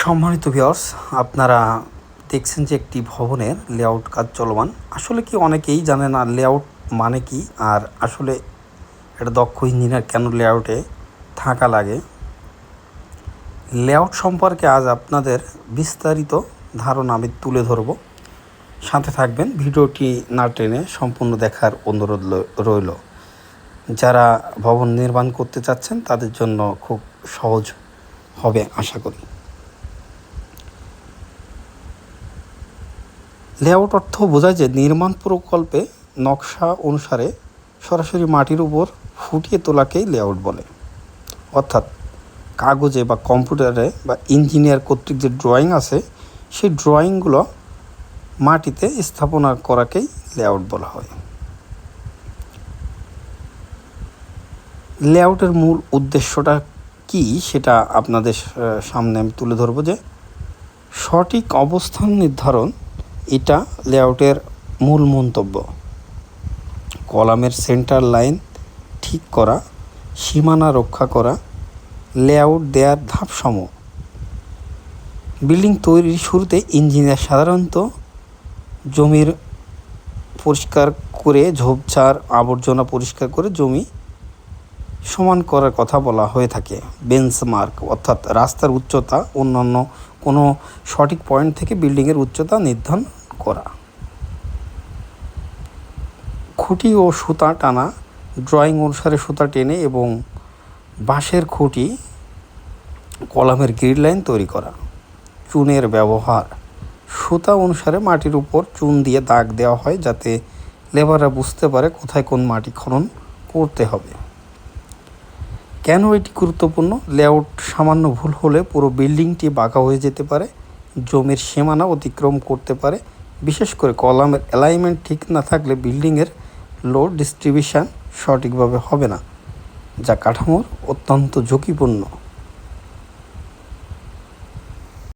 সম্মানিত ভিউয়ার্স, আপনারা দেখছেন যে একটি ভবনের লেআউট কাজ চলমান। আসলে কি অনেকেই জানে না লেআউট মানে কি, আর আসলে এটা দক্ষ ইঞ্জিনিয়ার কেন লেআউটে থাকা লাগে। লেআউট সম্পর্কে আজ আপনাদের বিস্তারিত ধারণা আমি তুলে ধরব। সাথে থাকবেন, ভিডিওটি না টেনে সম্পূর্ণ দেখার অনুরোধ রইল। যারা ভবন নির্মাণ করতে চাচ্ছেন তাদের জন্য খুব সহজ হবে আশা করি। লেআউট অর্থ বোঝায় যে নির্মাণ প্রকল্পে নকশা অনুসারে সরাসরি মাটির উপর ফুটিয়ে তোলাকেই লেআউট বলে। অর্থাৎ কাগজে বা কম্পিউটারে বা ইঞ্জিনিয়ার কর্তৃক যে ড্রয়িং আছে সেই ড্রয়িংগুলো মাটিতে স্থাপনা করাকেই লেআউট বলা হয়। লেআউটের মূল উদ্দেশ্যটা কি সেটা আপনাদের সামনে আমি তুলে ধরব। যে সঠিক অবস্থান নির্ধারণ, এটা লেআউটের মূল মন্তব্য। কলামের সেন্টার লাইন ঠিক করা, সীমানা রক্ষা করা, লেআউট দেওয়ার ধাপসমূহ। বিল্ডিং তৈরির শুরুতে ইঞ্জিনিয়ার সাধারণত জমির পরিষ্কার করে ঝোপঝাড় আবর্জনা পরিষ্কার করে জমি সমান করার কথা বলা হয়ে থাকে। বেঞ্চমার্ক অর্থাৎ রাস্তার উচ্চতা অন্যান্য কোনো সঠিক পয়েন্ট থেকে বিল্ডিংয়ের উচ্চতা নির্ধারণ করা। খুঁটি ও সুতা টানা, ড্রয়িং অনুসারে সুতা টেনে এবং বাঁশের খুঁটি কলামের গ্রিড লাইন তৈরি করা। চুনের ব্যবহার, সুতা অনুসারে মাটির উপর চুন দিয়ে দাগ দেওয়া হয় যাতে লেবাররা বুঝতে পারে কোথায় কোন মাটি খনন করতে হবে। কেন এটি গুরুত্বপূর্ণ? লেআউট সামান্য ভুল হলে পুরো বিল্ডিংটি বাঁকা হয়ে যেতে পারে, জমির সীমানা অতিক্রম করতে পারে। বিশেষ করে কলামের অ্যালাইনমেন্ট ঠিক না থাকলে বিল্ডিংয়ের লোড ডিস্ট্রিবিউশন সঠিকভাবে হবে না, যা কাঠামোর অত্যন্ত ঝুঁকিপূর্ণ।